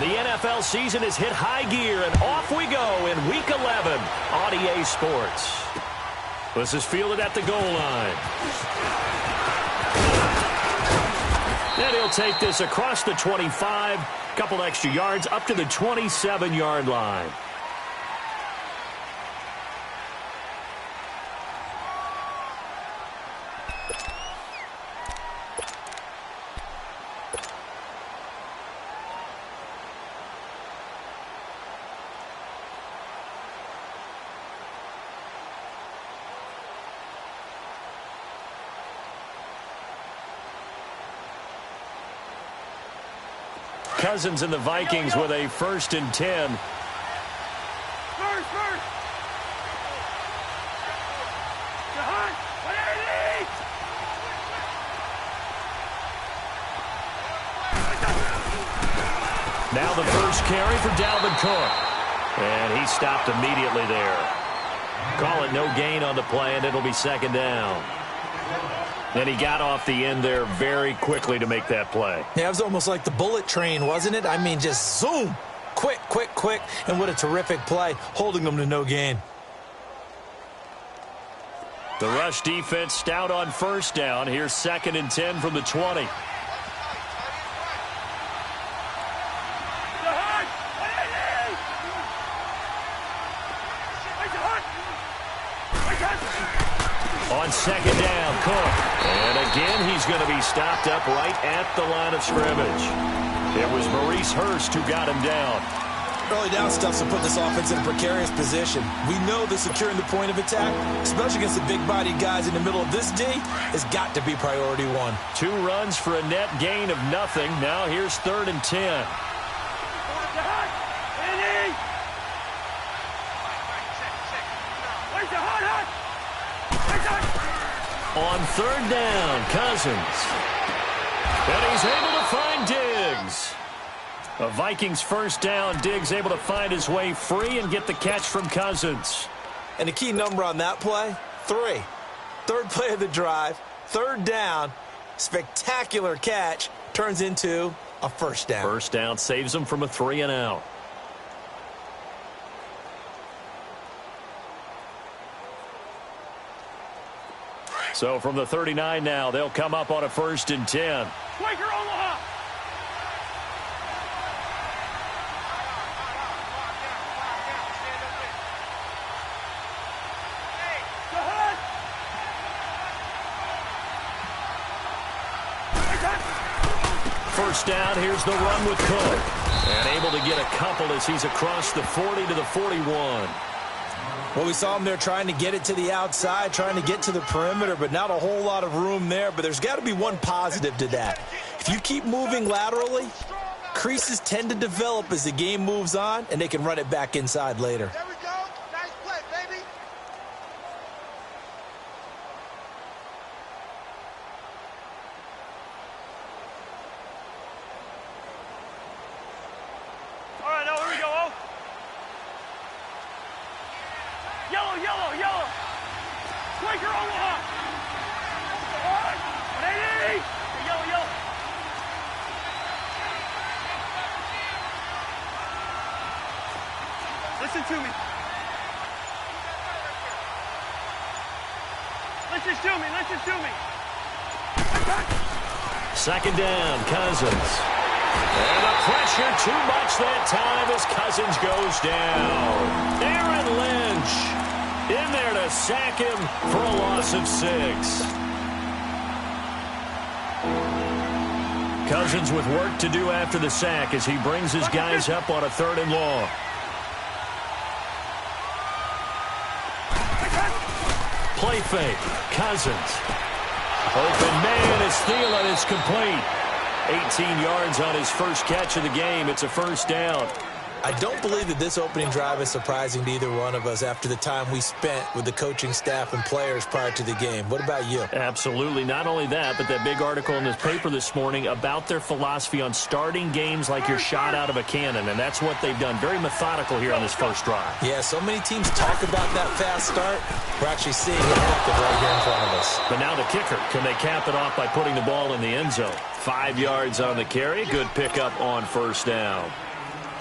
The NFL season has hit high gear, and off we go in Week 11 on EA Sports. This is fielded at the goal line. And he'll take this across the 25, couple extra yards up to the 27-yard line. Cousins and the Vikings with a 1st and 10. Now the first carry for Dalvin Cook. And he stopped immediately there. Call it no gain on the play, and it'll be 2nd down. And he got off the end there very quickly to make that play. Yeah, it was almost like the bullet train, wasn't it? I mean, just zoom. Quick, quick, quick. And what a terrific play, holding them to no gain. The rush defense stout on 1st down. Here's 2nd and 10 from the 20. On 2nd down, Cook. And again, he's going to be stopped up right at the line of scrimmage. It was Maurice Hurst who got him down. Early down stuffs will put this offense in a precarious position. We know that securing the point of attack, especially against the big-bodied guys in the middle of this D, has got to be priority 1. 2 runs for a net gain of nothing. Now here's 3rd and 10. On 3rd down, Cousins. And he's able to find Diggs. A Vikings 1st down. Diggs able to find his way free and get the catch from Cousins. And the key number on that play, 3. 3rd play of the drive, 3rd down, spectacular catch, turns into a 1st down. 1st down saves him from a 3 and out. So from the 39 now, they'll come up on a 1st and 10. Quaker Omaha. First down, here's the run with Cook. And able to get a couple as he's across the 40 to the 41. Well, we saw him there trying to get it to the outside, trying to get to the perimeter, but not a whole lot of room there. But there's got to be one positive to that. If you keep moving laterally, creases tend to develop as the game moves on, and they can run it back inside later. There we go. Nice play, baby. All right, now here we go. Oh. Yellow, yellow, yellow. Quaker Omaha. 180. Yellow, yellow. Listen to me. Listen to me. Listen to me. 2nd down, Cousins. And the pressure too much that time as Cousins goes down. Aaron Lynch in there to sack him for a loss of 6. Cousins with work to do after the sack as he brings his guys up on a 3rd and long. Play fake. Cousins. Open man as Thielen is complete. 18 yards on his first catch of the game. It's a 1st down. I don't believe that this opening drive is surprising to either one of us after the time we spent with the coaching staff and players prior to the game. What about you? Absolutely. Not only that, but that big article in the paper this morning about their philosophy on starting games like you're shot out of a cannon, and that's what they've done. Very methodical here on this first drive. Yeah, so many teams talk about that fast start. We're actually seeing it happen right here in front of us. But now the kicker. Can they cap it off by putting the ball in the end zone? 5 yards on the carry. Good pickup on 1st down.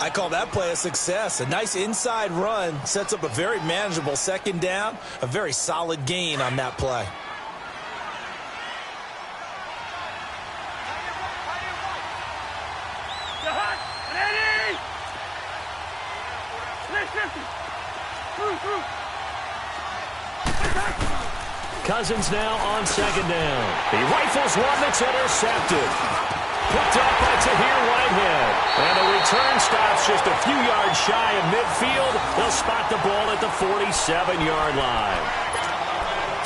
I call that play a success. A nice inside run sets up a very manageable second down, a very solid gain on that play. Cousins now on second down. He rifles one that's intercepted. Picked up by Tahir Whitehead. And the return stops just a few yards shy of midfield. They'll spot the ball at the 47-yard line.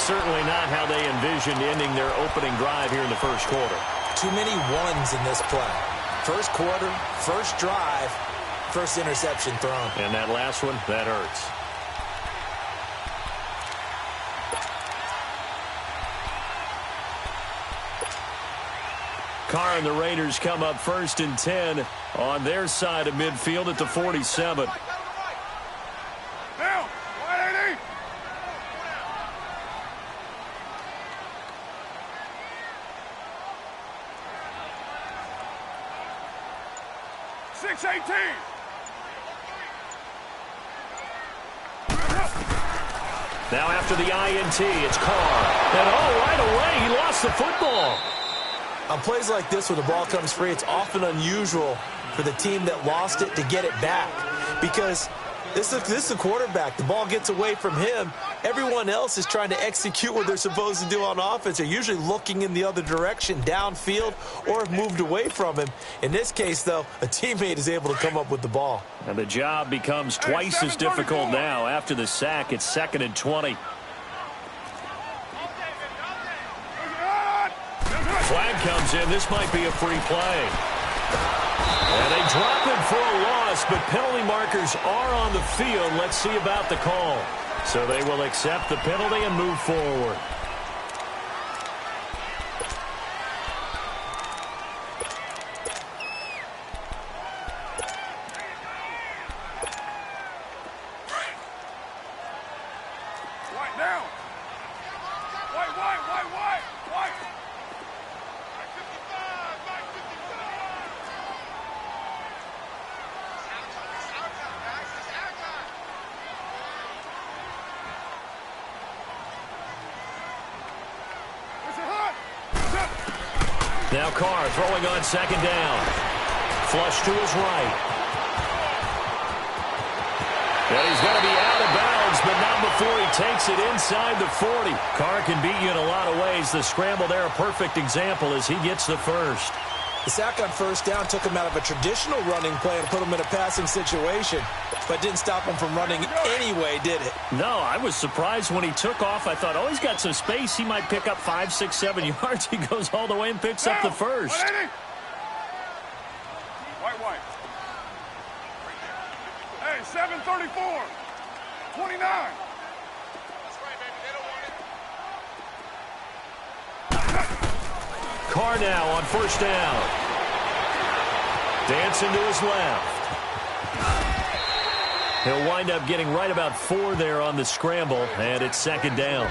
Certainly not how they envisioned ending their opening drive here in the first quarter. Too many ones in this play. First quarter, first drive, first interception thrown. And that last one, that hurts. Carr and the Raiders come up first and 10 on their side of midfield at the 47. Down, 180. Now after the INT, it's Carr. And right away, he lost the football. On plays like this, when the ball comes free, it's often unusual for the team that lost it to get it back. Because this is the quarterback. The ball gets away from him. Everyone else is trying to execute what they're supposed to do on offense. They're usually looking in the other direction, downfield, or have moved away from him. In this case, though, a teammate is able to come up with the ball. And the job becomes twice as difficult now. After the sack, it's 2nd and 20. Flag comes in. This might be a free play. And they drop him for a loss, but penalty markers are on the field. Let's see about the call. So they will accept the penalty and move forward. White down. White. Now Carr throwing on second down. Flush to his right. And he's going to be out of bounds, but not before he takes it inside the 40. Carr can beat you in a lot of ways. The scramble there, a perfect example as he gets the first. The sack on first down took him out of a traditional running play and put him in a passing situation, but didn't stop him from running anyway, did it? No, I was surprised when he took off. I thought, oh, he's got some space. He might pick up 5, 6, 7 yards. He goes all the way and picks up the first. White. Hey, 7:34. 29. That's right, baby. They don't want it. Carr now on first down. Dancing to his left. He'll wind up getting right about 4 there on the scramble, and it's second down.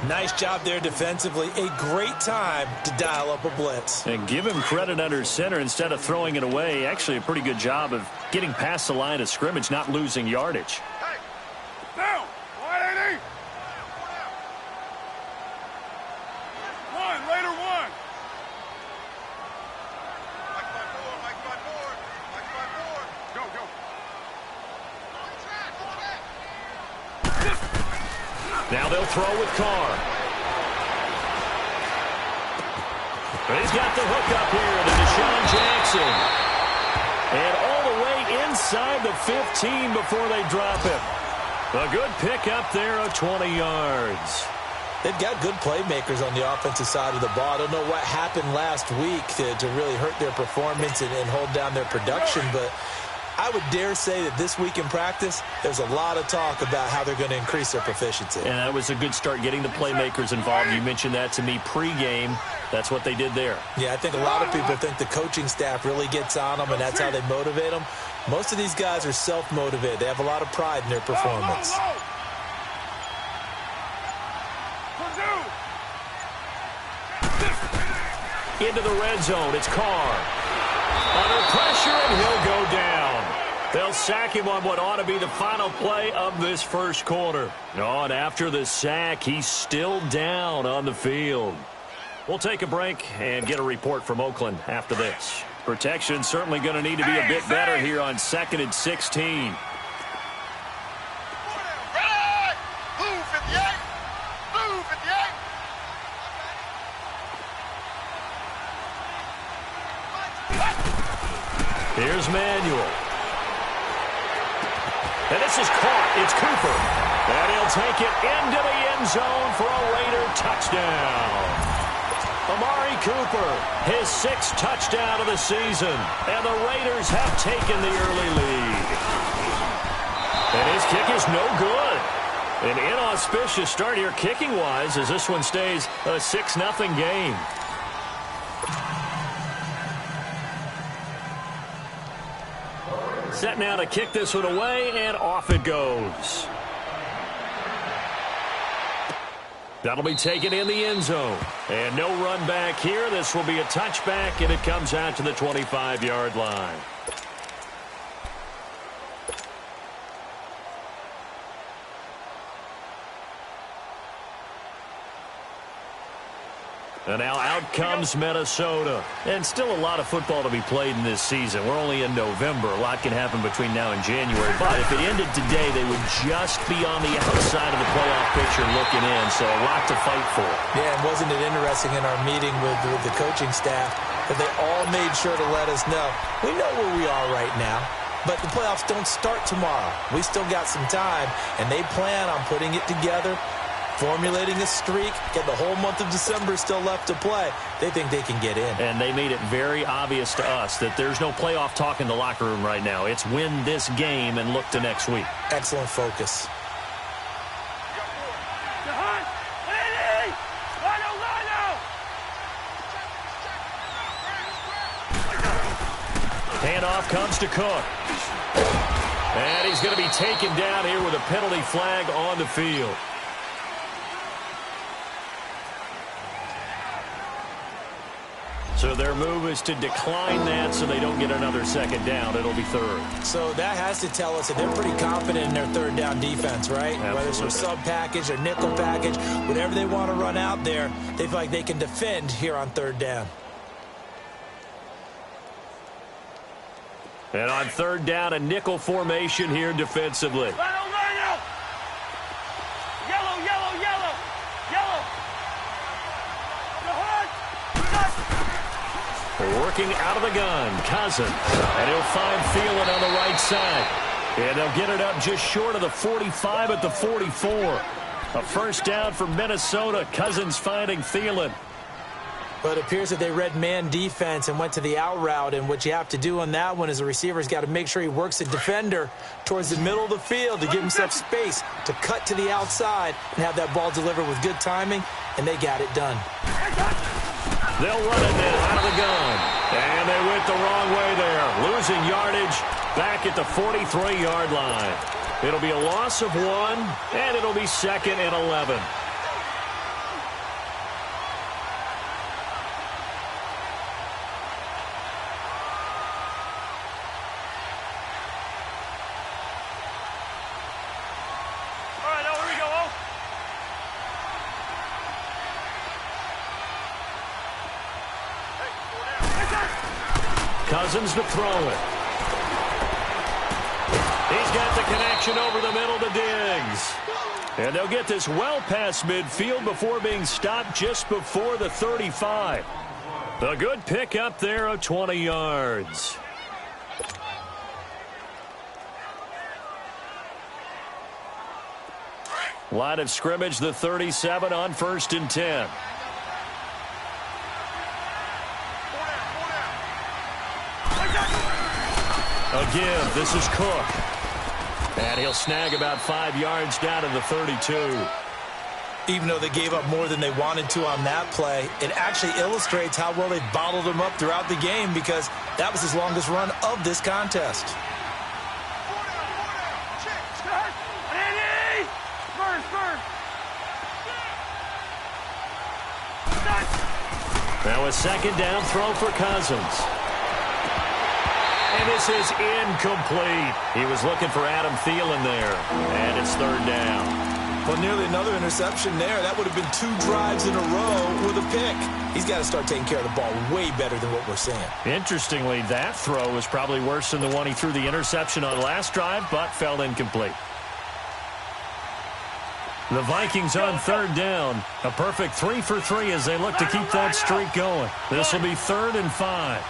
Nice job there defensively. A great time to dial up a blitz. And give him credit under center instead of throwing it away. Actually, a pretty good job of getting past the line of scrimmage, not losing yardage. Hey, down. 180. Raider 1. Go. Now they'll throw with Carr. And he's got the hook up here to Deshaun Jackson. And all the way inside the 15 before they drop him. A good pickup there of 20 yards. They've got good playmakers on the offensive side of the ball. I don't know what happened last week to really hurt their performance and hold down their production, but I would dare say that this week in practice, there's a lot of talk about how they're going to increase their proficiency. And that was a good start getting the playmakers involved. You mentioned that to me pregame. That's what they did there. Yeah, I think a lot of people think the coaching staff really gets on them, and that's how they motivate them. Most of these guys are self-motivated. They have a lot of pride in their performance. Into the red zone. It's Carr. Under pressure, and he'll go down. They'll sack him on what ought to be the final play of this first quarter. Oh, and after the sack, he's still down on the field. We'll take a break and get a report from Oakland after this. Protection certainly going to need to be a bit better here on 2nd and 16. Here's Manuel. And this is caught. It's Cooper. And he'll take it into the end zone for a Raider touchdown. Amari Cooper, his 6th touchdown of the season. And the Raiders have taken the early lead. And his kick is no good. An inauspicious start here kicking-wise as this one stays a 6-0 game. Set now to kick this one away, and off it goes. That'll be taken in the end zone. And no run back here. This will be a touchback, and it comes out to the 25-yard line. And now out comes Minnesota. And still a lot of football to be played in this season. We're only in November. A lot can happen between now and January. But if it ended today, they would just be on the outside of the playoff picture looking in. So a lot to fight for. Yeah, and wasn't it interesting in our meeting with the coaching staff that they all made sure to let us know, we know where we are right now, but the playoffs don't start tomorrow. We still got some time, and they plan on putting it together, formulating a streak, get the whole month of December still left to play. They think they can get in. And they made it very obvious to us that there's no playoff talk in the locker room right now. It's win this game and look to next week. Excellent focus. Handoff comes to Cook. And he's going to be taken down here with a penalty flag on the field. So their move is to decline that so they don't get another second down. It'll be 3rd. So that has to tell us that they're pretty confident in their 3rd down defense, right? Absolutely. Whether it's a sub package or nickel package, whatever they want to run out there, they feel like they can defend here on 3rd down. And on 3rd down, a nickel formation here defensively. Working out of the gun, Cousins. And he'll find Thielen on the right side. And they'll get it up just short of the 45 at the 44. A first down for Minnesota. Cousins finding Thielen. But it appears that they read man defense and went to the out route. And what you have to do on that one is the receiver's got to make sure he works the defender towards the middle of the field to give himself space to cut to the outside and have that ball delivered with good timing. And they got it done. They'll run it now out of the gun. And they went the wrong way there. Losing yardage back at the 43-yard line. It'll be a loss of 1, and it'll be 2nd and 11. Cousins to throw it. He's got the connection over the middle to Diggs. And they'll get this well past midfield before being stopped just before the 35. A good pick up there of 20 yards. Line of scrimmage, the 37 on 1st and 10. Again, this is Cook. And he'll snag about 5 yards down to the 32. Even though they gave up more than they wanted to on that play, it actually illustrates how well they've bottled him up throughout the game because that was his longest run of this contest. Now a 2nd down throw for Cousins. And this is incomplete. He was looking for Adam Thielen there. And it's third down. Well, nearly another interception there. That would have been 2 drives in a row with a pick. He's got to start taking care of the ball way better than what we're seeing. Interestingly, that throw was probably worse than the one he threw the interception on last drive, but fell incomplete. The Vikings on third down. A perfect 3 for 3 as they look to keep that streak going. This will be 3rd and 5.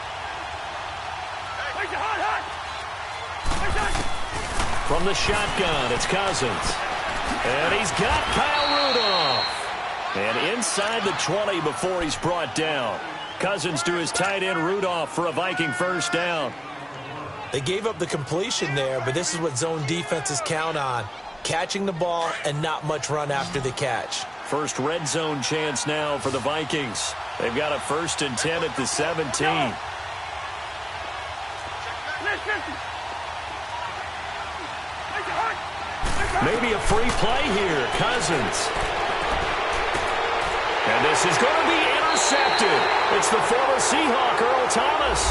From the shotgun, it's Cousins. And he's got Kyle Rudolph. And inside the 20 before he's brought down. Cousins to his tight end Rudolph for a Viking first down. They gave up the completion there, but this is what zone defenses count on. Catching the ball and not much run after the catch. First red zone chance now for the Vikings. They've got a 1st and 10 at the 17. Maybe a free play here. Cousins. And this is going to be intercepted. It's the former Seahawk, Earl Thomas.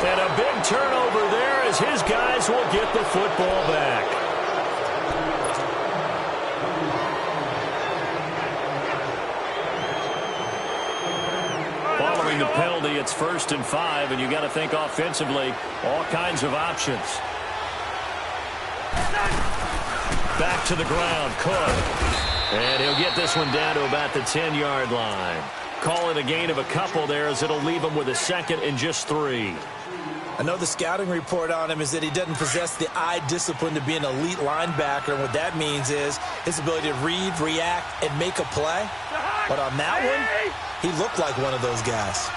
And a big turnover there as his guys will get the football back. Following the penalty, it's 1st and 5, and you got to think offensively, all kinds of options. Back to the ground, Cook. And he'll get this one down to about the 10-yard line. Call it a gain of a couple there as it'll leave him with a 2nd and just 3. I know the scouting report on him is that he doesn't possess the eye discipline to be an elite linebacker. And what that means is his ability to read, react, and make a play. But on that one, he looked like one of those guys.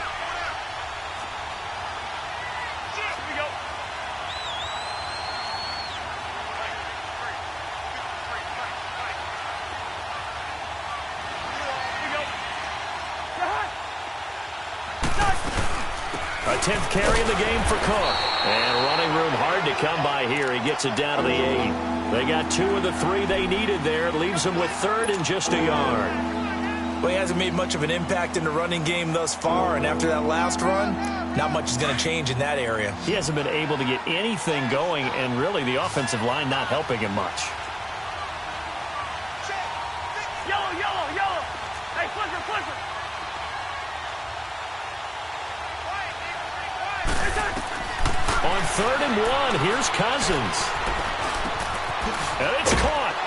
A 10th carry in the game for Cook. And running room hard to come by here. He gets it down to the 8. They got 2 of the 3 they needed there. Leaves them with 3rd and just a yard. Well, he hasn't made much of an impact in the running game thus far. And after that last run, not much is going to change in that area. He hasn't been able to get anything going. And really the offensive line not helping him much. Yellow. Hey, Clifford. On 3rd and 1, here's Cousins. And it's caught.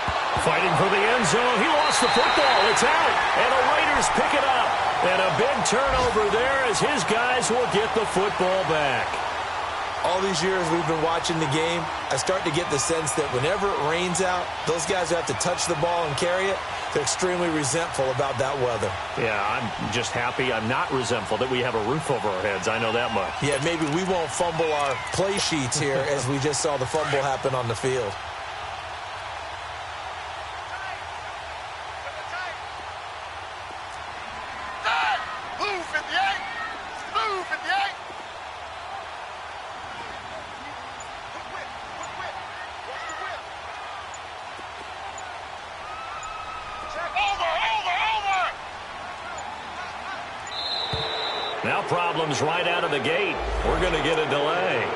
Fighting for the end zone. He lost the football. It's out. And the Raiders pick it up. And a big turnover there as his guys will get the football back. All these years we've been watching the game, I start to get the sense that whenever it rains out, those guys who have to touch the ball and carry it, they're extremely resentful about that weather. Yeah, I'm just happy I'm not resentful that we have a roof over our heads. I know that much. Yeah, maybe we won't fumble our play sheets here as we just saw the fumble happen on the field. Blue 58. Blue 58. Now problems right out of the gate. We're going to get a delay.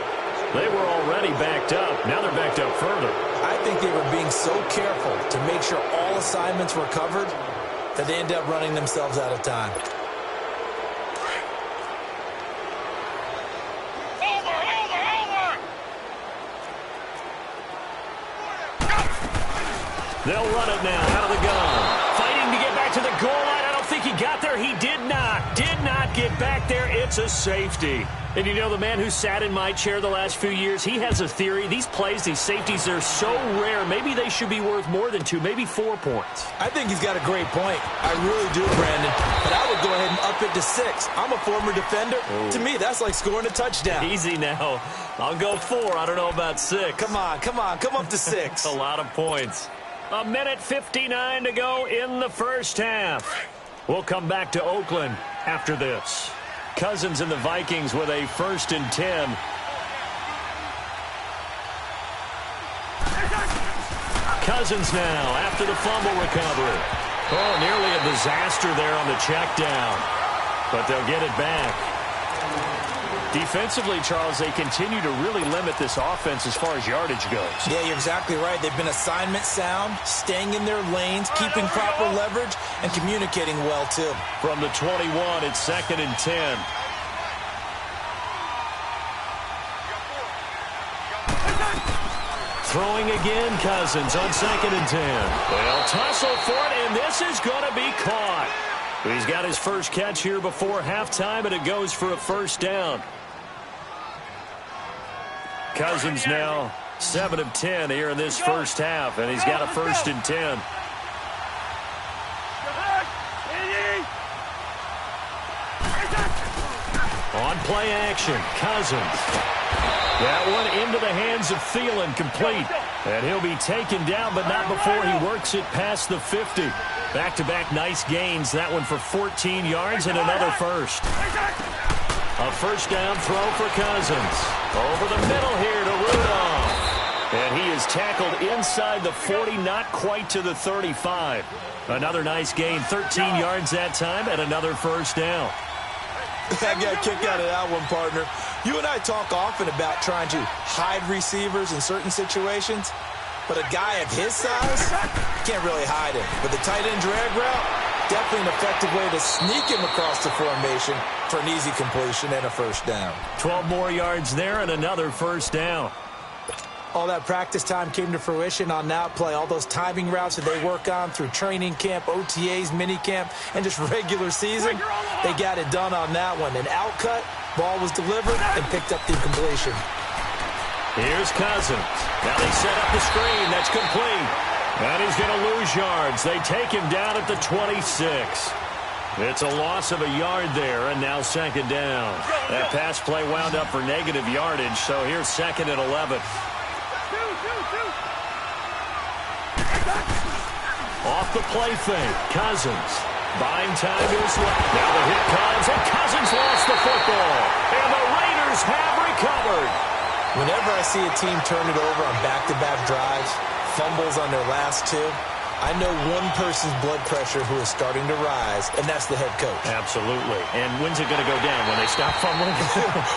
They were already backed up. Now they're backed up further. I think they were being so careful to make sure all assignments were covered that they ended up running themselves out of time. They'll run it now out of the gun. Fighting to get back to the goal line. I don't think he got there. He did not get back there. It's a safety. And you know, the man who sat in my chair the last few years, he has a theory. These plays, these safeties, they're so rare. Maybe they should be worth more than 2, maybe 4 points. I think he's got a great point. I really do, Brandon. But I would go ahead and up it to 6. I'm a former defender. Ooh. To me, that's like scoring a touchdown. Easy now. I'll go 4. I don't know about 6. Come on. Come up to 6. A lot of points. 1:59 to go in the first half. We'll come back to Oakland after this. Cousins and the Vikings with a 1st and 10. Cousins now after the fumble recovery. Oh, nearly a disaster there on the check down. But they'll get it back. Defensively, Charles, they continue to really limit this offense as far as yardage goes. Yeah, you're exactly right. They've been assignment sound, staying in their lanes, keeping proper leverage, and communicating well, too. From the 21, it's 2nd and 10. Throwing again, Cousins on 2nd and 10. They'll tussle for it, and this is going to be caught. He's got his first catch here before halftime, and it goes for a first down. Cousins now 7 of 10 here in this first half, and he's got a 1st and 10. On play action, Cousins. That one into the hands of Thielen, complete. And he'll be taken down, but not before he works it past the 50. Back-to-back nice gains. That one for 14 yards and another first. A first down throw for Cousins. Over the middle here to Rudolph. And he is tackled inside the 40, not quite to the 35. Another nice gain, 13 yards that time, and another first down. I got a kick out of that one, partner. You and I talk often about trying to hide receivers in certain situations, but a guy of his size, you can't really hide him. But the tight end drag route, definitely an effective way to sneak him across the formation for an easy completion and a first down. 12 more yards there and another first down. All that practice time came to fruition on that play. All those timing routes that they work on through training camp, OTAs, minicamp, and just regular season, they got it done on that one. An outcut, ball was delivered, and picked up the completion. Here's Cousins. Now they set up the screen. That's complete. And he's going to lose yards. They take him down at the 26. It's a loss of a yard there, and now 2nd down. That pass play wound up for negative yardage, so here's 2nd and 11. Off the play fake, Cousins. Buying time to his left. Now the hit comes, and Cousins lost the football. And the Raiders have recovered. Whenever I see a team turn it over on back-to-back drives, fumbles on their last two, I know one person's blood pressure who is starting to rise, and that's the head coach. Absolutely. And when's it going to go down? When they stop fumbling?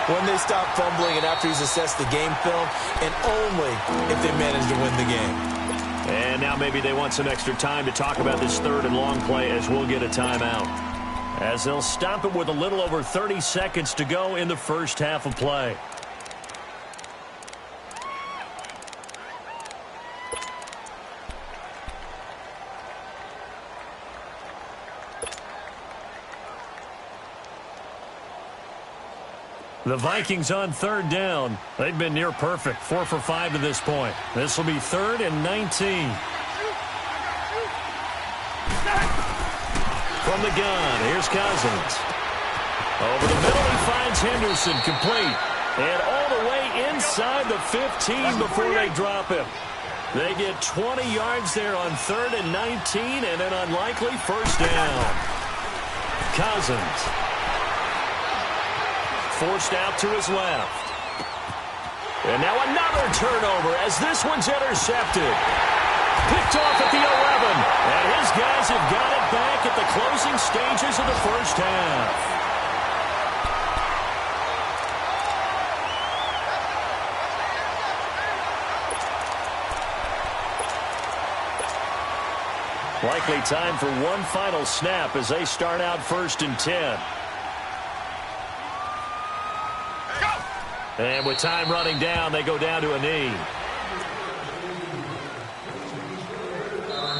When they stop fumbling and after he's assessed the game film, and only if they manage to win the game. And now maybe they want some extra time to talk about this 3rd and long play as we'll get a timeout. As they'll stop it with a little over 30 seconds to go in the first half of play. The Vikings on 3rd down. They've been near perfect, 4 for 5 to this point. This will be 3rd and 19. From the gun, here's Cousins. Over the middle, he finds Henderson, complete. And all the way inside the 15 before they drop him. They get 20 yards there on 3rd and 19 and an unlikely first down. Cousins. Forced out to his left. And now another turnover as this one's intercepted. Picked off at the 11. And his guys have got it back at the closing stages of the first half. Likely time for one final snap as they start out 1st and 10. And with time running down, they go down to a knee.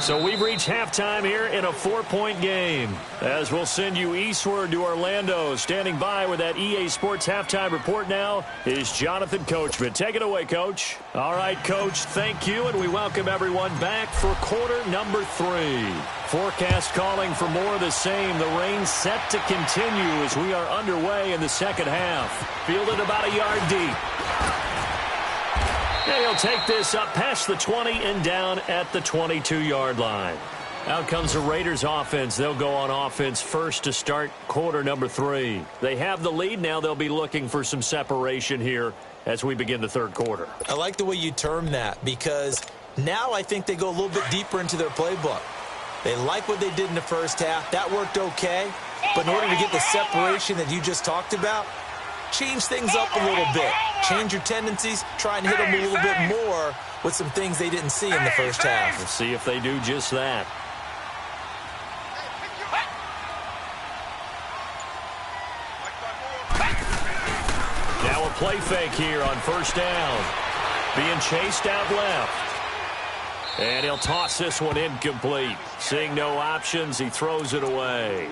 So we've reached halftime here in a 4-point game. As we'll send you eastward to Orlando. Standing by with that EA Sports halftime report now is Jonathan Coachman. Take it away, Coach. All right, Coach, thank you, and we welcome everyone back for quarter number 3. Forecast calling for more of the same. The rain set to continue as we are underway in the second half. Fielded about a yard deep. And he'll take this up past the 20 and down at the 22-yard line. Out comes the Raiders offense. They'll go on offense first to start quarter number 3. They have the lead. Now they'll be looking for some separation here as we begin the third quarter. I like the way you term that because now I think they go a little bit deeper into their playbook. They like what they did in the first half. That worked okay. But in order to get the separation that you just talked about, change things up a little bit. Change your tendencies, try and hit them a little bit more with some things they didn't see in the first half. We'll see if they do just that. Now a play fake here on first down. Being chased out left. And he'll toss this one incomplete. Seeing no options, he throws it away.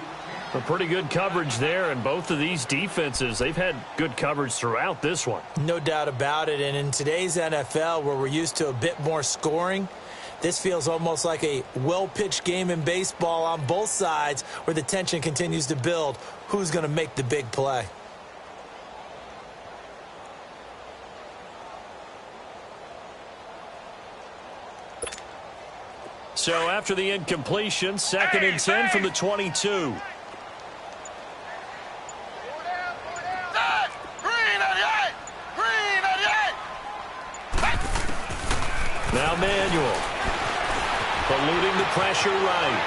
A pretty good coverage there, and both of these defenses, they've had good coverage throughout this one. No doubt about it, and in today's NFL, where we're used to a bit more scoring, this feels almost like a well-pitched game in baseball on both sides where the tension continues to build. Who's going to make the big play? So after the incompletion, 2nd and 10 from the 22. Now Manuel. Eluding the pressure right.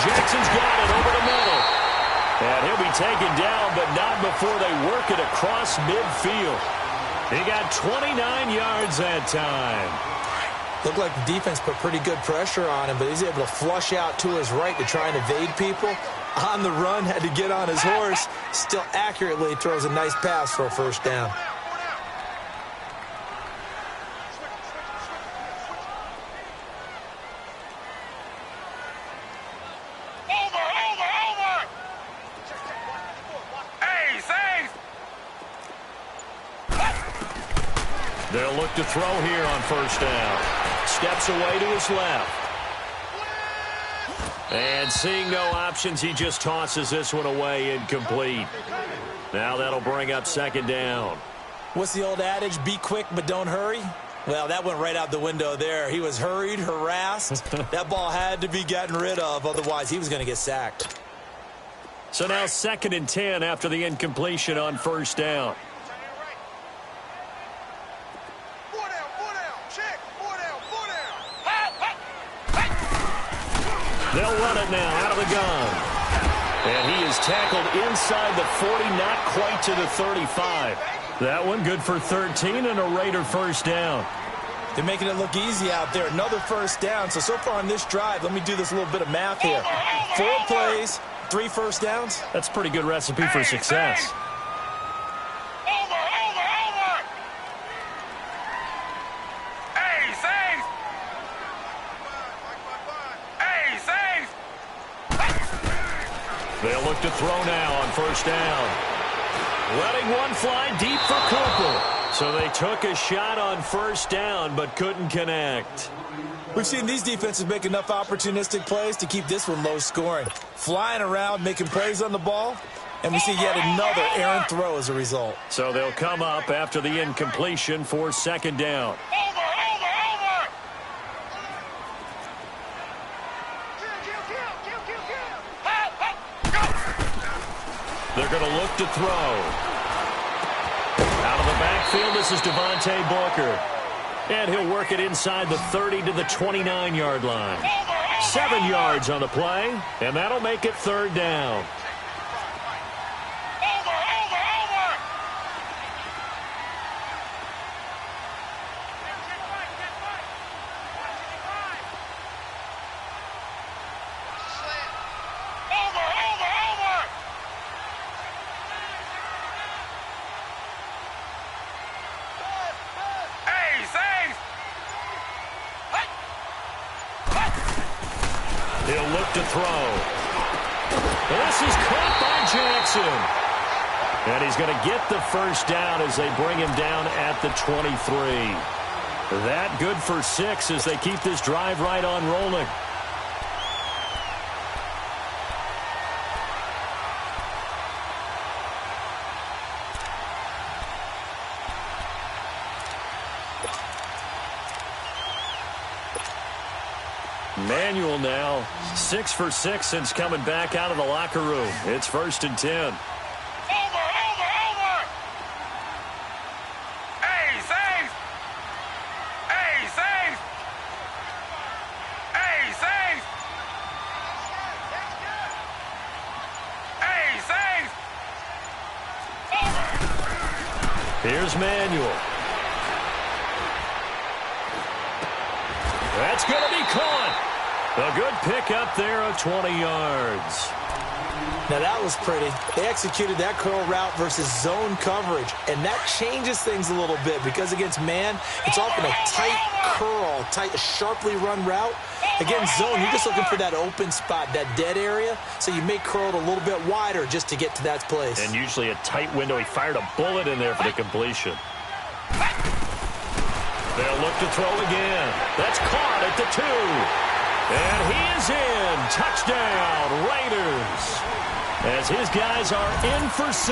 Jackson's got it over the middle. And he'll be taken down, but not before they work it across midfield. He got 29 yards that time. Looked like the defense put pretty good pressure on him, but he's able to flush out to his right to try and evade people. On the run, had to get on his horse. Still accurately throws a nice pass for a first down. They'll look to throw here on first down. Steps away to his left. And seeing no options, he just tosses this one away incomplete. Now that'll bring up 2nd down. What's the old adage? Be quick, but don't hurry. Well, that went right out the window there. He was hurried, harassed. That ball had to be gotten rid of, otherwise he was going to get sacked. So now 2nd and 10 after the incompletion on first down. They'll run it now out of the gun. And he is tackled inside the 40, not quite to the 35. That one good for 13 and a Raider first down. They're making it look easy out there. Another first down. So far on this drive, let me do this little bit of math here. 4 plays, 3 first downs. That's a pretty good recipe for success. They'll look to throw now on first down. Letting one fly deep for Cooper. So they took a shot on first down but couldn't connect. We've seen these defenses make enough opportunistic plays to keep this one low scoring. Flying around, making plays on the ball, and we see yet another errant throw as a result. So they'll come up after the incompletion for 2nd down. They're going to look to throw. Out of the backfield, this is Devontae Booker. And he'll work it inside the 30 to the 29-yard line. 7 yards on the play, and that'll make it 3rd down. He'll look to throw. This is caught by Jackson. And he's going to get the first down as they bring him down at the 23. That good for 6 as they keep this drive right on rolling. Manuel now 6 for 6 since coming back out of the locker room. It's 1st and 10. Here's Manuel. That's going to be caught. A good pickup there of 20 yards. Now that was pretty. They executed that curl route versus zone coverage, and that changes things a little bit because against man, it's often a tight curl, sharply run route. Against zone, you're just looking for that open spot, that dead area, so you may curl it a little bit wider just to get to that place. And usually a tight window. He fired a bullet in there for the completion. They'll look to throw again. That's caught at the 2. And he is in. Touchdown, Raiders. As his guys are in for 6.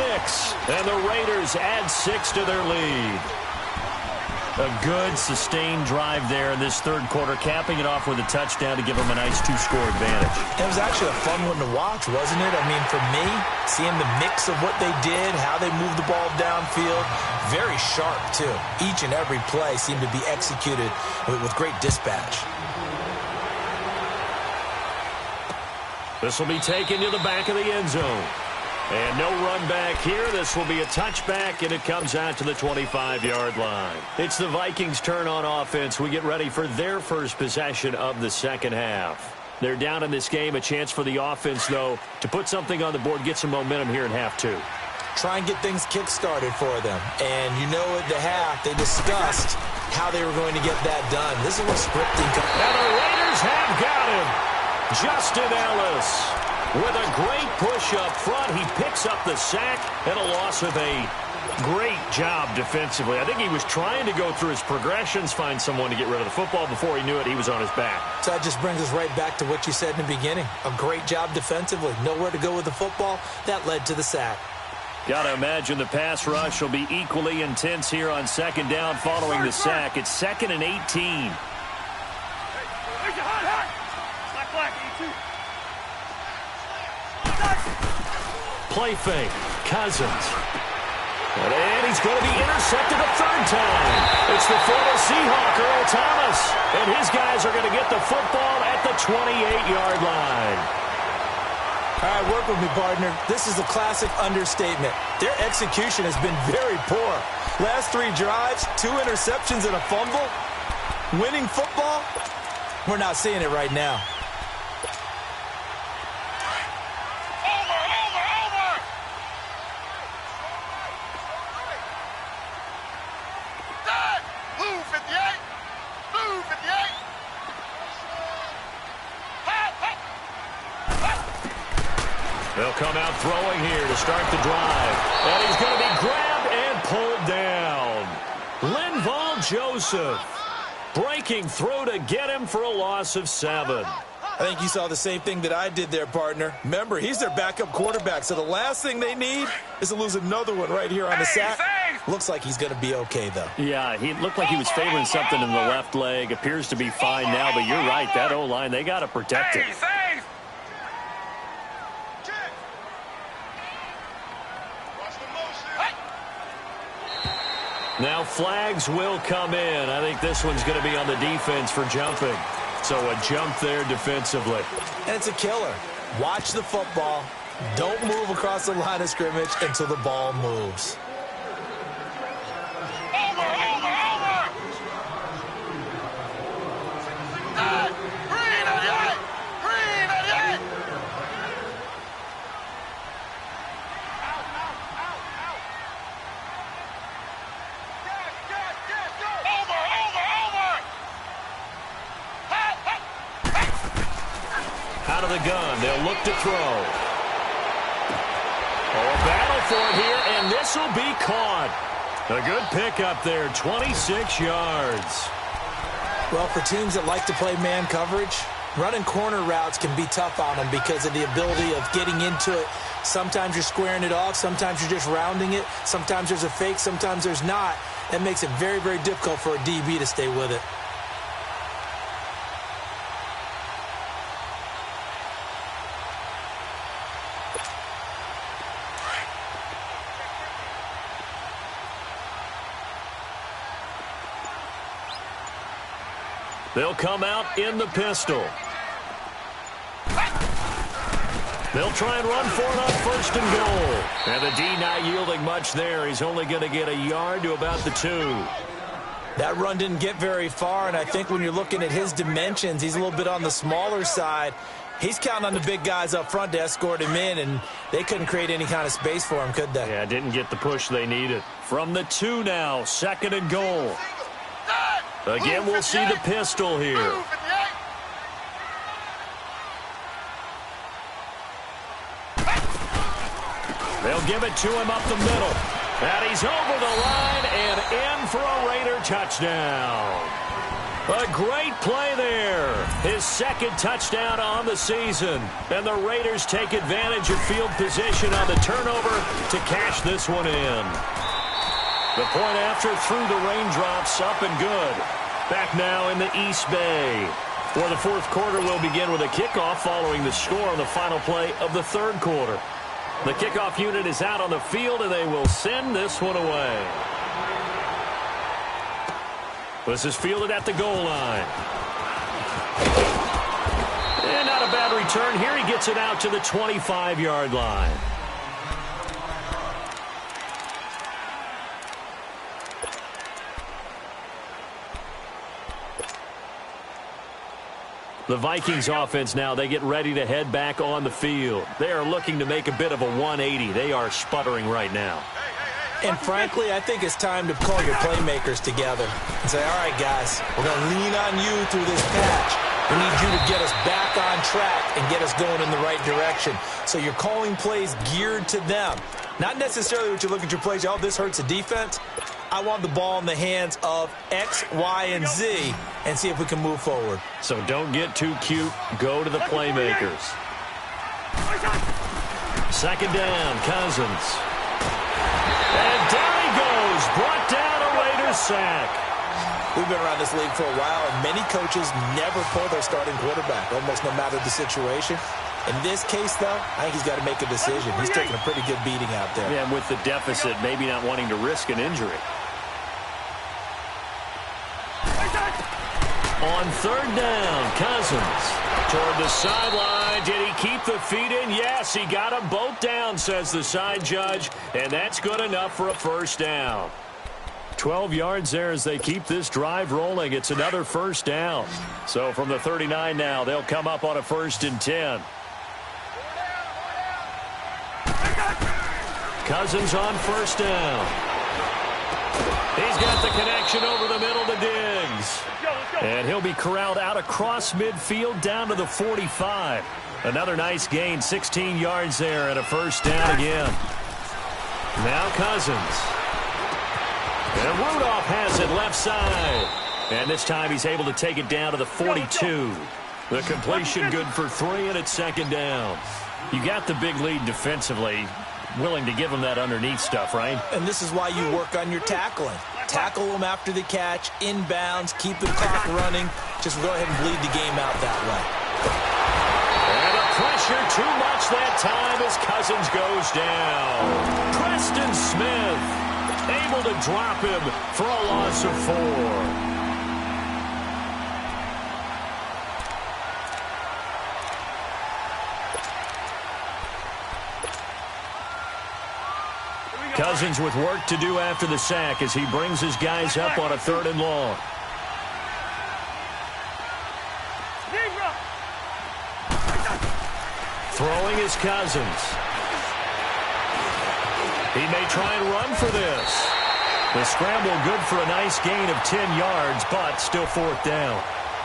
And the Raiders add 6 to their lead. A good, sustained drive there in this third quarter, capping it off with a touchdown to give them a nice 2-score advantage. It was actually a fun one to watch, wasn't it? I mean, for me, seeing the mix of what they did, how they moved the ball downfield, very sharp, too. Each and every play seemed to be executed with great dispatch. This will be taken to the back of the end zone. And no run back here. This will be a touchback, and it comes out to the 25-yard line. It's the Vikings' turn on offense. We get ready for their first possession of the second half. They're down in this game. A chance for the offense, though, to put something on the board, get some momentum here in half 2. Try and get things kick-started for them. And you know at the half, they discussed how they were going to get that done. This is what scripting comes. And the Raiders have got him. Justin Ellis. With a great push up front, he picks up the sack and a loss of a great job defensively. I think he was trying to go through his progressions, find someone to get rid of the football. Before he knew it, he was on his back. So that just brings us right back to what you said in the beginning. A great job defensively. Nowhere to go with the football. That led to the sack. Got to imagine the pass rush will be equally intense here on second down following the sack. It's 2nd and 18. Play fake. Cousins. And he's going to be intercepted a third time. It's the former Seahawk, Earl Thomas. And his guys are going to get the football at the 28-yard line. All right, work with me, partner. This is a classic understatement. Their execution has been very poor. Last 3 drives, 2 interceptions and a fumble. Winning football? We're not seeing it right now. They'll come out throwing here to start the drive. And he's going to be grabbed and pulled down. Linval Joseph breaking through to get him for a loss of 7. I think you saw the same thing that I did there, partner. Remember, he's their backup quarterback, so the last thing they need is to lose another one right here on the sack. Looks like he's going to be okay, though. Yeah, he looked like he was favoring something in the left leg. Appears to be fine now, but you're right. That O-line, they got to protect him. Now flags will come in. I think this one's going to be on the defense for jumping. So a jump there defensively. And it's a killer. Watch the football. Don't move across the line of scrimmage until the ball moves. Out of the gun, they'll look to throw. Oh, a battle for it here, and this will be caught. A good pickup there, 26 yards. Well, for teams that like to play man coverage, running corner routes can be tough on them because of the ability of getting into it. Sometimes you're squaring it off, sometimes you're just rounding it, sometimes there's a fake, sometimes there's not. That makes it very, very difficult for a DB to stay with it. They'll come out in the pistol. They'll try and run for it on first and goal. And the D not yielding much there. He's only going to get a yard to about the 2. That run didn't get very far, and I think when you're looking at his dimensions, he's a little bit on the smaller side. He's counting on the big guys up front to escort him in, and they couldn't create any kind of space for him, could they? Yeah, didn't get the push they needed. From the 2 now, 2nd and goal. Again, we'll see the pistol here. They'll give it to him up the middle. And he's over the line and in for a Raider touchdown. A great play there. His 2nd touchdown on the season. And the Raiders take advantage of field position on the turnover to cash this one in. The point after through the raindrops, up and good. Back now in the East Bay. For the 4th quarter, we'll begin with a kickoff following the score on the final play of the 3rd quarter. The kickoff unit is out on the field, and they will send this one away. This is fielded at the goal line. And not a bad return here. He gets it out to the 25-yard line. The Vikings offense now, they get ready to head back on the field. They are looking to make a bit of a 180. They are sputtering right now. And frankly, I think it's time to call your playmakers together and say, all right, guys, we're going to lean on you through this patch. We need you to get us back on track and get us going in the right direction. So you're calling plays geared to them. Not necessarily what you look at your plays, oh, this hurts the defense. I want the ball in the hands of X, Y, and Z and see if we can move forward. So don't get too cute. Go to the playmakers. 2nd down, Cousins. And down he goes. Brought down a Raiders sack. We've been around this league for a while, and many coaches never pull their starting quarterback, almost no matter the situation. In this case, though, I think he's got to make a decision. He's taking a pretty good beating out there. Yeah, and with the deficit, maybe not wanting to risk an injury. On 3rd down, Cousins toward the sideline. Did he keep the feet in? Yes, he got them both down, says the side judge, and that's good enough for a 1st down. 12 yards there as they keep this drive rolling. It's another 1st down. So from the 39 now, they'll come up on a 1st and 10. Cousins on 1st down. He's got the connection over the middle to Diggs. And he'll be corralled out across midfield down to the 45. Another nice gain, 16 yards there and a 1st down again. Now Cousins. And Rudolph has it left side. And this time he's able to take it down to the 42. The completion good for 3, and it's 2nd down. You got the big lead defensively. Willing to give him that underneath stuff, right? And this is why you work on your tackling. Tackle them after the catch, inbounds, keep the clock running. Just go ahead and bleed the game out that way. And the pressure too much that time as Cousins goes down. Preston Smith able to drop him for a loss of 4. Cousins with work to do after the sack as he brings his guys up on a 3rd and long. Throwing is Cousins. He may try and run for this. The scramble good for a nice gain of 10 yards, but still 4th down.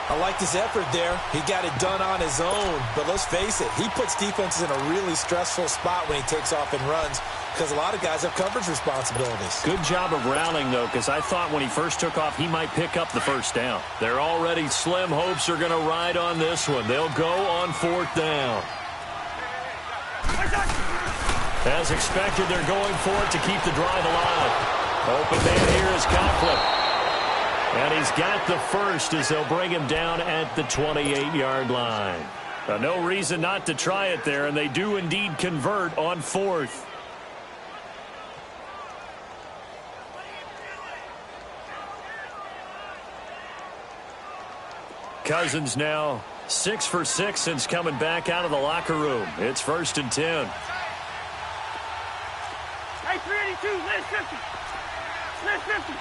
I like his effort there. He got it done on his own. But let's face it, he puts defenses in a really stressful spot when he takes off and runs because a lot of guys have coverage responsibilities. Good job of rallying, though, because I thought when he first took off, he might pick up the 1st down. They're already slim hopes are going to ride on this one. They'll go on 4th down. As expected, they're going for it to keep the drive alive. Open man here is Conklin. And he's got the 1st as they'll bring him down at the 28-yard line. No reason not to try it there, and they do indeed convert on 4th. Cousins now 6 for 6 since coming back out of the locker room. It's 1st and 10. Hey, 382, list 50. List 50.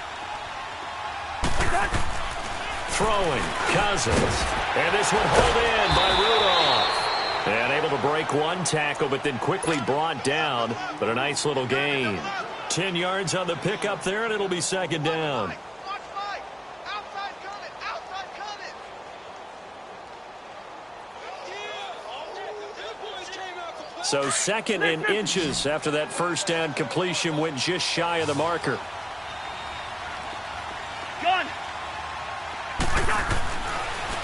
Throwing, Cousins. And this one pulled in by Rudolph. And able to break one tackle, but then quickly brought down. But a nice little gain. 10 yards on the pickup there, and it'll be 2nd down. So 2nd in inches after that 1st down completion went just shy of the marker. Gun.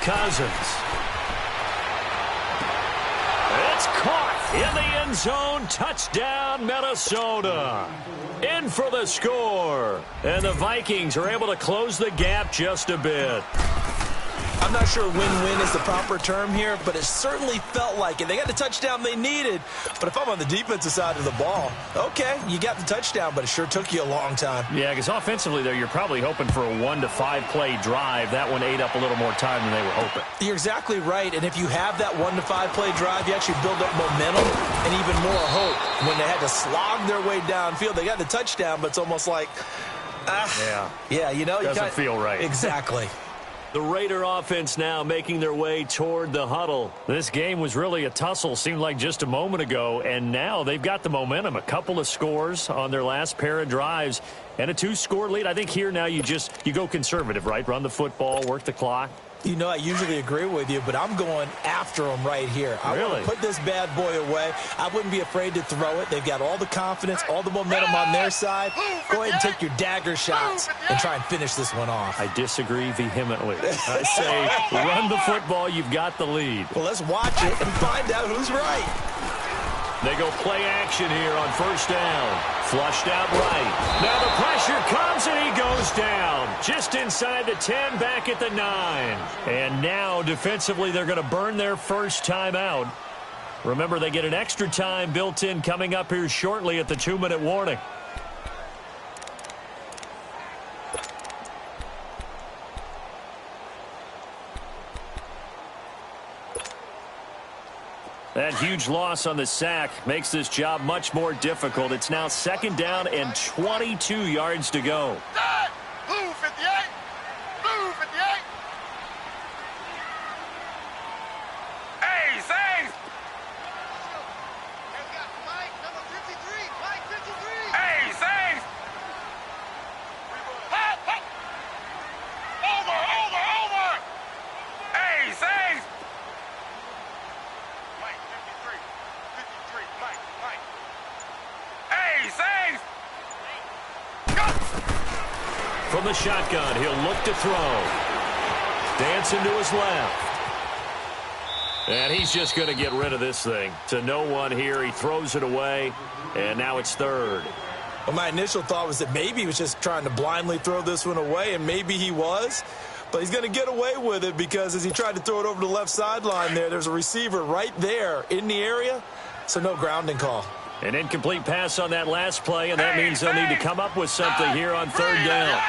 Cousins. It's caught in the end zone. Touchdown, Minnesota. In for the score. And the Vikings are able to close the gap just a bit. I'm not sure win-win is the proper term here, but it certainly felt like it. They got the touchdown they needed, but if I'm on the defensive side of the ball, okay, you got the touchdown, but it sure took you a long time. Yeah, because offensively there, you're probably hoping for a 1 to 5 play drive. That one ate up a little more time than they were hoping. You're exactly right, and if you have that 1 to 5 play drive, you actually build up momentum and even more hope. When they had to slog their way downfield, they got the touchdown, but it's almost like, yeah, you know, doesn't feel right. Exactly. The Raider offense now making their way toward the huddle. This game was really a tussle, seemed like just a moment ago, and now they've got the momentum. A couple of scores on their last pair of drives and a 2-score lead. I think here now you go conservative, right? Run the football, work the clock. You know, I usually agree with you, but I'm going after them right here. I want to put this bad boy away. I wouldn't be afraid to throw it. They've got all the confidence, all the momentum on their side. Go ahead and take your dagger shots and try and finish this one off. I disagree vehemently. I say run the football. You've got the lead. Well, let's watch it and find out who's right. They go play action here on 1st down. Flushed out right. Now the pressure comes and he goes down. Just inside the 10, back at the 9. And now defensively they're going to burn their first timeout. Remember, they get an extra time built in coming up here shortly at the 2-minute warning. That huge loss on the sack makes this job much more difficult. It's now 2nd down and 22 yards to go. Blue 58. Blue 58. Hey, Saints. Mike, number 53. Mike, 53. Hey, Saints. Over. Hey, Saints. Mike, 53. 53. Mike. Hey, Saints. From the shotgun, he'll look to throw. Dancing to his left. And he's just going to get rid of this thing. To no one here. He throws it away, and now it's 3rd. Well, my initial thought was that maybe he was just trying to blindly throw this one away, and maybe he was. But he's going to get away with it because as he tried to throw it over the left sideline there's a receiver right there in the area, so no grounding call. An incomplete pass on that last play, and that means they'll need to come up with something here on 3rd down.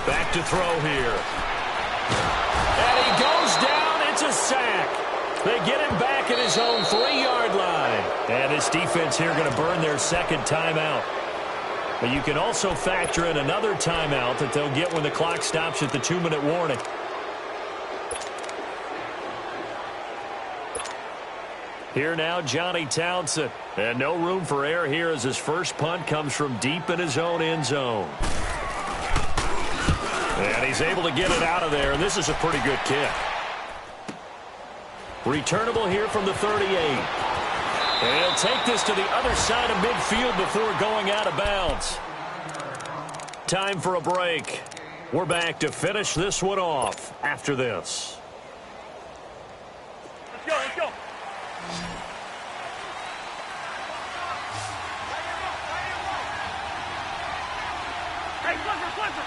Back to throw here. And he goes down. It's a sack. They get him back at his own 3-yard line. And this defense here going to burn their 2nd timeout. But you can also factor in another timeout that they'll get when the clock stops at the 2-minute warning. Here now, Johnny Townsend. And no room for error here as his first punt comes from deep in his own end zone. And he's able to get it out of there, and this is a pretty good kick. Returnable here from the 38. And he'll take this to the other side of midfield before going out of bounds. Time for a break. We're back to finish this one off after this. Let's go. Hey, Clipper.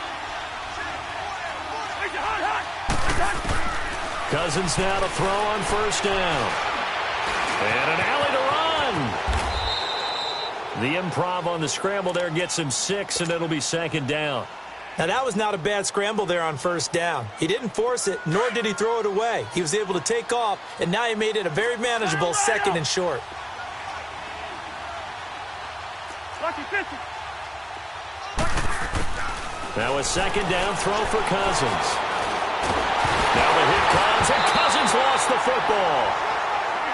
Cousins now to throw on 1st down. And an alley to run. The improv on the scramble there gets him 6, and it'll be second down. Now, that was not a bad scramble there on first down. He didn't force it, nor did he throw it away. He was able to take off, and now he made it a very manageable second and short. Now a second down throw for Cousins. Now the hit comes, and Cousins lost the football.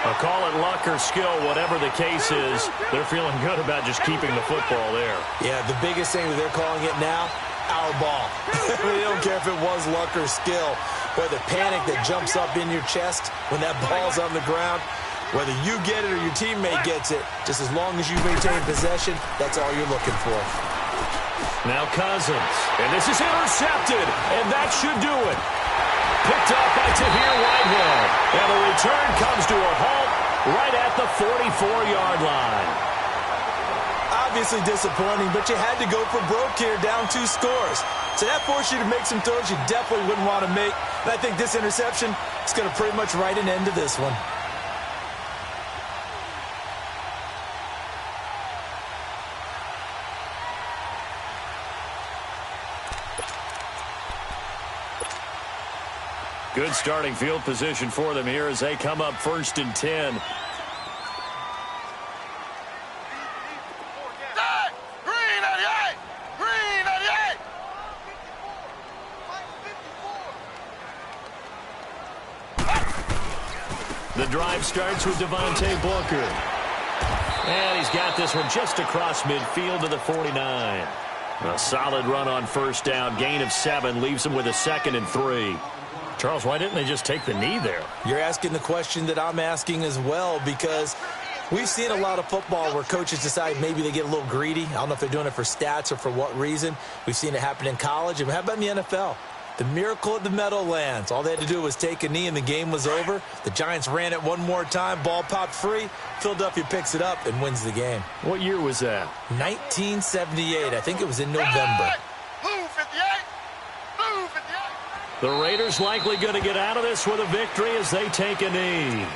I'll call it luck or skill, whatever the case is. They're feeling good about just keeping the football there. Yeah, the biggest thing that they're calling it now, our ball. They don't care if it was luck or skill, or the panic that jumps up in your chest when that ball's on the ground. Whether you get it or your teammate gets it, just as long as you maintain possession, that's all you're looking for. Now Cousins, and this is intercepted, and that should do it. Picked up by Tahir Whitehead, and the return comes to a halt right at the 44-yard line. Obviously disappointing, but you had to go for broke here, down 2 scores. So that forced you to make some throws you definitely wouldn't want to make. And I think this interception is going to pretty much write an end to this one. Good starting field position for them here as they come up 1st and 10. The drive starts with Devontae Booker. And he's got this one just across midfield to the 49. A solid run on first down. Gain of 7 leaves him with a 2nd and 3. Charles, why didn't they just take the knee there? You're asking the question that I'm asking as well, because we've seen a lot of football where coaches decide maybe they get a little greedy. I don't know if they're doing it for stats or for what reason. We've seen it happen in college. And how about in the NFL? The miracle at the Meadowlands. All they had to do was take a knee and the game was over. The Giants ran it one more time. Ball popped free. Philadelphia picks it up and wins the game. What year was that? 1978. I think it was in November. The Raiders likely going to get out of this with a victory as they take a knee.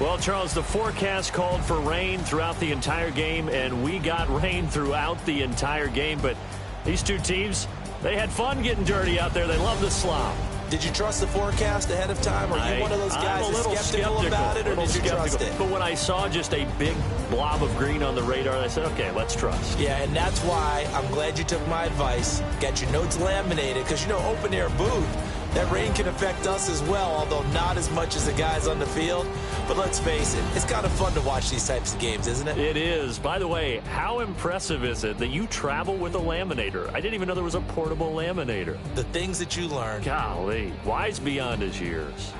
Well, Charles, the forecast called for rain throughout the entire game, and we got rain throughout the entire game. But these two teams, they had fun getting dirty out there. They love the slop. Did you trust the forecast ahead of time? Or are you one of those guys that's skeptical about it, or did you trust it? But when I saw just a big blob of green on the radar, I said, okay, let's trust. Yeah, and that's why I'm glad you took my advice. Got your notes laminated, because, you know, open-air booth, that rain can affect us as well, although not as much as the guys on the field. But let's face it, it's kind of fun to watch these types of games, isn't it? It is. By the way, how impressive is it that you travel with a laminator? I didn't even know there was a portable laminator. The things that you learn. Golly, wise beyond his years.